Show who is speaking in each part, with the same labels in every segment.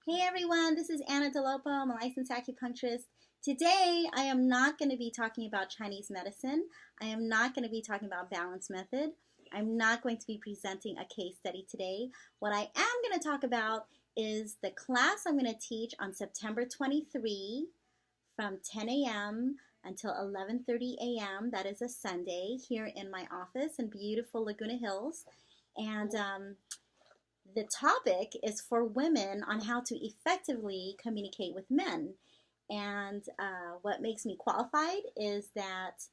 Speaker 1: Hey everyone, this is Anna Dolopo. I'm a licensed acupuncturist. Today, I am not going to be talking about Chinese medicine. I am not going to be talking about balance method. I'm not going to be presenting a case study today. What I am going to talk about is the class I'm going to teach on September 23 from 10 a.m. until 11:30 a.m. That is a Sunday here in my office in beautiful Laguna Hills. And the topic is for women on how to effectively communicate with men. And what makes me qualified is that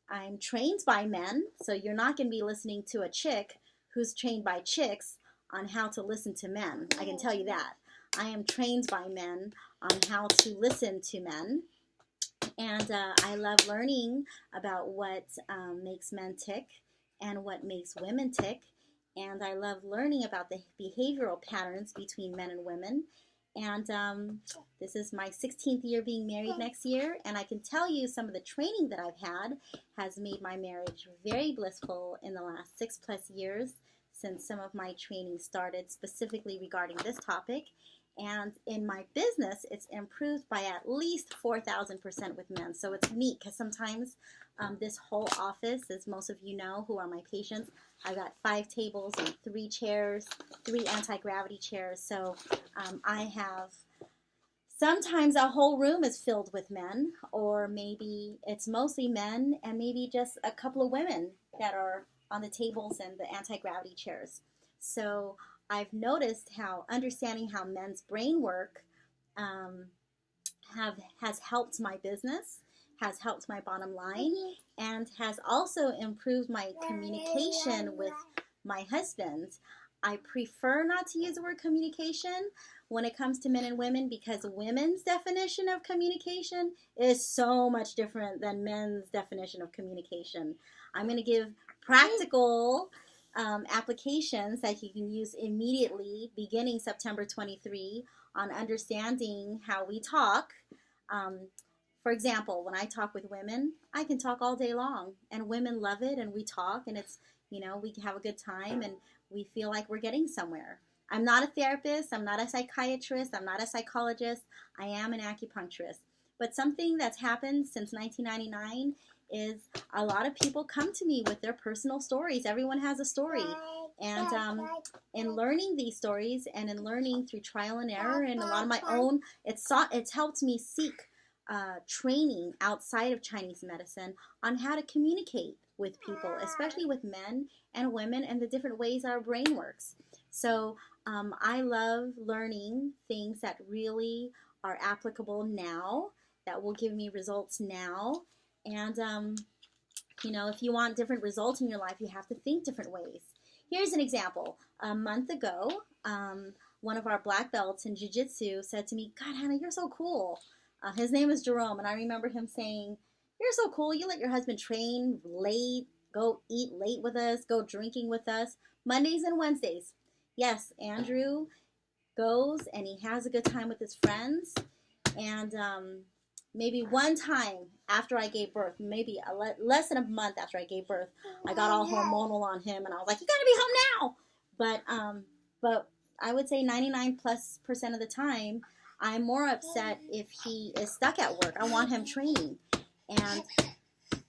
Speaker 1: I'm trained by men, so you're not going to be listening to a chick who's trained by chicks on how to listen to men. I can tell you that. I am trained by men on how to listen to men. And I love learning about what makes men tick and what makes women tick. And I love learning about the behavioral patterns between men and women. And this is my 16th year being married next year. And I can tell you some of the training that I've had has made my marriage very blissful in the last 6+ years since some of my training started specifically regarding this topic. And in my business, it's improved by at least 4,000% with men. So it's neat because sometimes this whole office, as most of you know who are my patients, I've got 5 tables and 3 chairs, 3 anti-gravity chairs. So I have sometimes a whole room is filled with men, or maybe it's mostly men and maybe just a couple of women that are on the tables and the anti-gravity chairs. So I've noticed how understanding how men's brain work has helped my business, has helped my bottom line, and has also improved my communication with my husband. I prefer not to use the word communication when it comes to men and women because women's definition of communication is so much different than men's definition of communication. I'm going to give practical applications that you can use immediately beginning September 23 on understanding how we talk. For example, when I talk with women, I can talk all day long and women love it and we talk and it's, we have a good time and we feel like we're getting somewhere. I'm not a therapist, I'm not a psychiatrist, I'm not a psychologist, I am an acupuncturist. But something that's happened since 1999 is a lot of people come to me with their personal stories. Everyone has a story. And in learning these stories and in learning through trial and error and a lot of my own, it's helped me seek training outside of Chinese medicine on how to communicate with people, especially with men and women and the different ways our brain works. So I love learning things that really are applicable now, that will give me results now. And, if you want different results in your life, you have to think different ways. Here's an example. A month ago, one of our black belts in jiu-jitsu said to me, "God, Hannah, you're so cool." His name is Jerome, and I remember him saying, "You're so cool. You let your husband train late, go eat late with us, go drinking with us, Mondays and Wednesdays." Yes, Andrew goes and he has a good time with his friends. And maybe one time after I gave birth, maybe less than a month after I gave birth, I got all hormonal on him, and I was like, "You gotta be home now." But I would say 99+% of the time, I'm more upset if he is stuck at work. I want him training, and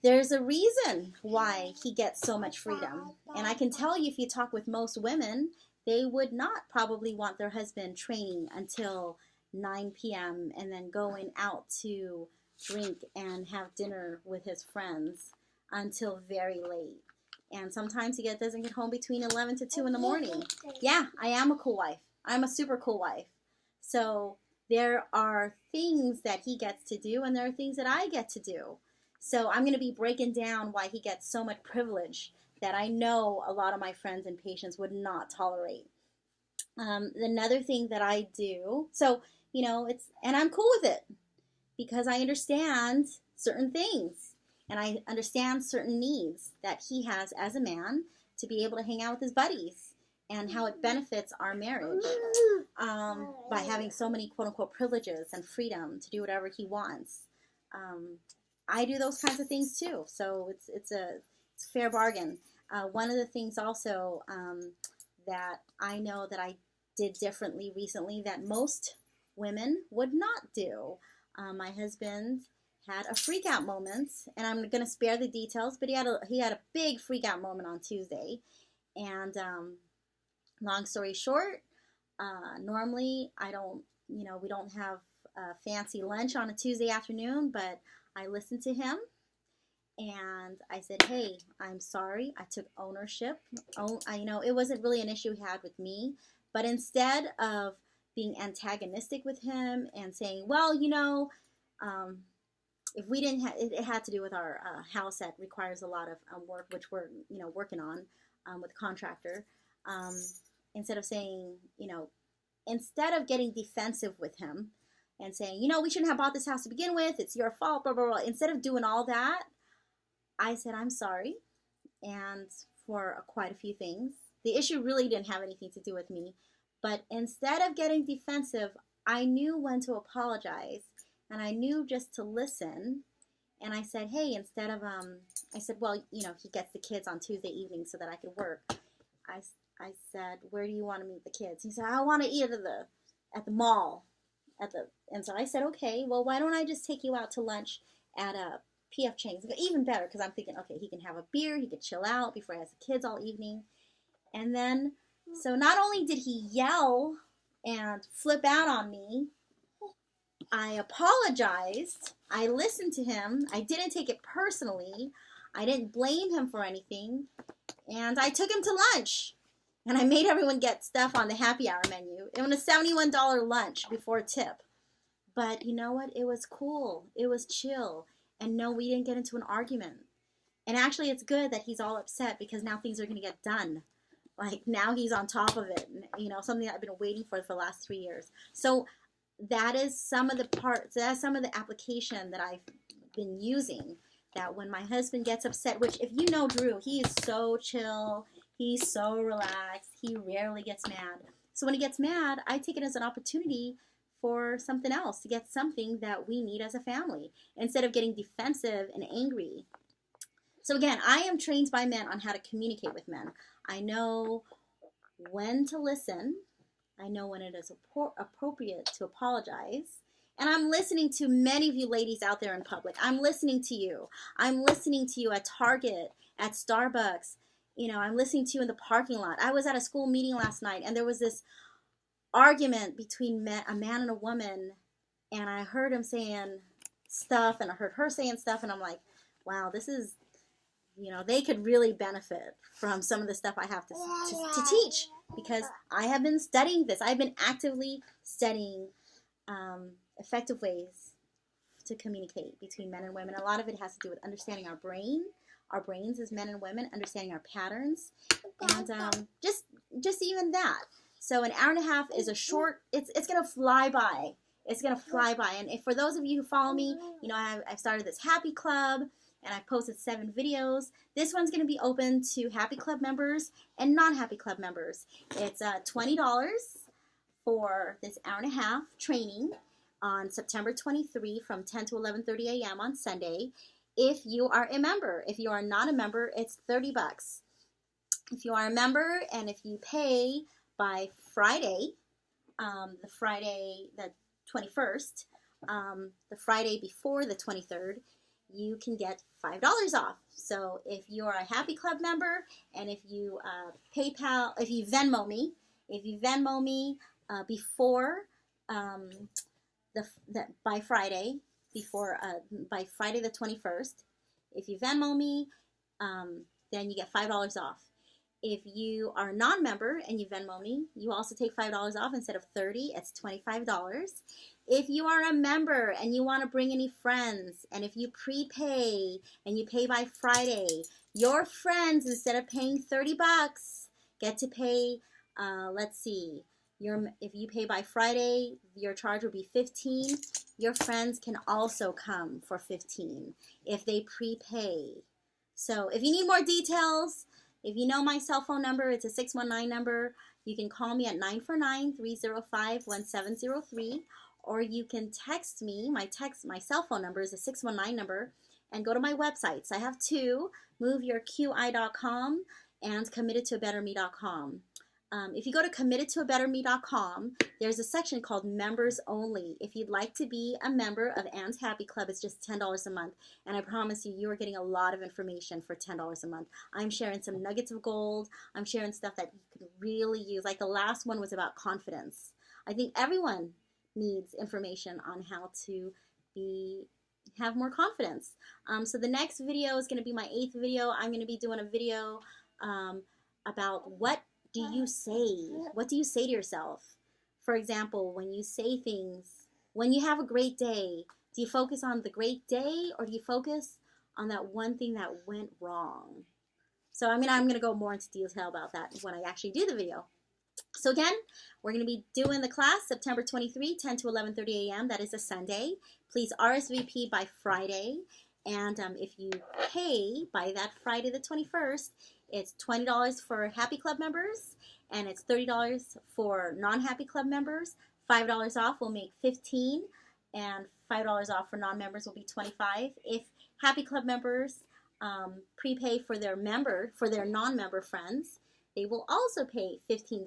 Speaker 1: there's a reason why he gets so much freedom. And I can tell you, if you talk with most women, they would not probably want their husband training until 9 p.m. and then going out to drink and have dinner with his friends until very late. And sometimes he doesn't get home between 11 to 2 in the morning. Yeah, I am a cool wife. I'm a super cool wife. So there are things that he gets to do and there are things that I get to do. So I'm going to be breaking down why he gets so much privilege that I know a lot of my friends and patients would not tolerate. Another thing that I do, so, and I'm cool with it because I understand certain things and I understand certain needs that he has as a man to be able to hang out with his buddies and how it benefits our marriage by having so many quote-unquote privileges and freedom to do whatever he wants. I do those kinds of things too, so it's a fair bargain. One of the things also that I know that I did differently recently that most women would not do. My husband had a freak out moment, and I'm going to spare the details, but he had a big freak out moment on Tuesday. And long story short, normally we don't have a fancy lunch on a Tuesday afternoon, but I listened to him and I said, hey, I'm sorry. I took ownership. It wasn't really an issue he had with me, but instead of being antagonistic with him and saying, well, if we didn't it had to do with our house that requires a lot of work, which we're working on with a contractor. Instead of saying, instead of getting defensive with him and saying, we shouldn't have bought this house to begin with, it's your fault, blah blah blah, instead of doing all that, I said I'm sorry, and for quite a few things. The issue really didn't have anything to do with me, but instead of getting defensive, I knew when to apologize. And I knew just to listen, and I said, hey, instead of, I said, well, he gets the kids on Tuesday evening so that I could work. I said, where do you want to meet the kids? He said, I want to eat at the mall. And so I said, okay, well, why don't I just take you out to lunch at a PF Chang's? Even better, because I'm thinking, okay, he can have a beer, he could chill out before he has the kids all evening. And then, so not only did he yell and flip out on me, I apologized. I listened to him. I didn't take it personally. I didn't blame him for anything. And I took him to lunch. And I made everyone get stuff on the happy hour menu. It was a $71 lunch before tip. But you know what? It was cool. It was chill. And no, we didn't get into an argument. And actually, it's good that he's all upset because now things are going to get done. Like, now he's on top of it. Something that I've been waiting for the last 3 years. So that is some of the application that I've been using, that when my husband gets upset, which if you know Drew, he is so chill, he's so relaxed, he rarely gets mad. So when he gets mad, I take it as an opportunity for something else, to get something that we need as a family, instead of getting defensive and angry. So again, I am trained by men on how to communicate with men. I know when to listen. I know when it is appropriate to apologize. And I'm listening to many of you ladies out there in public. I'm listening to you. I'm listening to you at Target, at Starbucks. I'm listening to you in the parking lot. I was at a school meeting last night, and there was this argument between a man and a woman. And I heard him saying stuff, and I heard her saying stuff, and I'm like, wow, this is, they could really benefit from some of the stuff I have to teach. Because I have been studying this. I've been actively studying effective ways to communicate between men and women. A lot of it has to do with understanding our brains as men and women, understanding our patterns, and just even that. So an hour and a half is a short. It's gonna fly by. It's gonna fly by. And for those of you who follow me, I've started this Happy Club. And I've posted 7 videos. This one's going to be open to Happy Club members and non-Happy Club members. It's $20 for this hour and a half training on September 23 from 10 to 11:30 a.m. on Sunday. If you are a member. If you are not a member, it's $30. If you are a member and if you pay by Friday, the 21st, the Friday before the 23rd, you can get $5 off. So if you're a Happy Club member, and if you if you Venmo me before by Friday the 21st, if you Venmo me, then you get $5 off. If you are a non-member and you Venmo me, you also take $5 off. Instead of $30, it's $25. If you are a member and you want to bring any friends, and if you prepay and you pay by Friday, your friends, instead of paying $30, get to pay, if you pay by Friday, your charge will be $15. Your friends can also come for $15 if they prepay. So if you need more details, if you know my cell phone number, it's a 619 number. You can call me at 949-305-1703, or you can text me. My cell phone number is a 619 number, and go to my websites. I have 2, moveyourqi.com and committedtobetterme.com. if you go to committedtoabetterme.com, there's a section called Members Only. If you'd like to be a member of Anne's Happy Club, it's just $10 a month. And I promise you, you are getting a lot of information for $10 a month. I'm sharing some nuggets of gold. I'm sharing stuff that you can really use. Like the last one was about confidence. I think everyone needs information on how to have more confidence. So the next video is going to be my 8th video. I'm going to be doing a video about what do you say? What do you say to yourself? For example, when you say things, when you have a great day, do you focus on the great day or do you focus on that one thing that went wrong? So I'm going to go more into detail about that when I actually do the video. So again, we're going to be doing the class September 23, 10 to 11:30 a.m. That is a Sunday. Please RSVP by Friday. And if you pay by that Friday the 21st, it's $20 for Happy Club members, and it's $30 for non-Happy Club members. $5 off will make $15, and $5 off for non-members will be $25. If Happy Club members prepay for their non-member friends, they will also pay $15.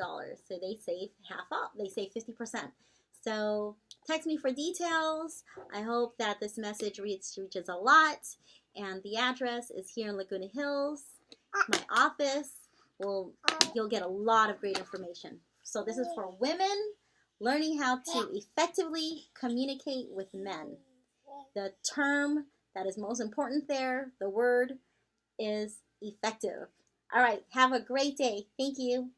Speaker 1: So they save half off. They save 50%. So text me for details. I hope that this message reaches a lot. And the address is here in Laguna Hills. My office. You'll get a lot of great information. So this is for women learning how to effectively communicate with men. The term that is most important there, the word, is effective. All right, have a great day. Thank you.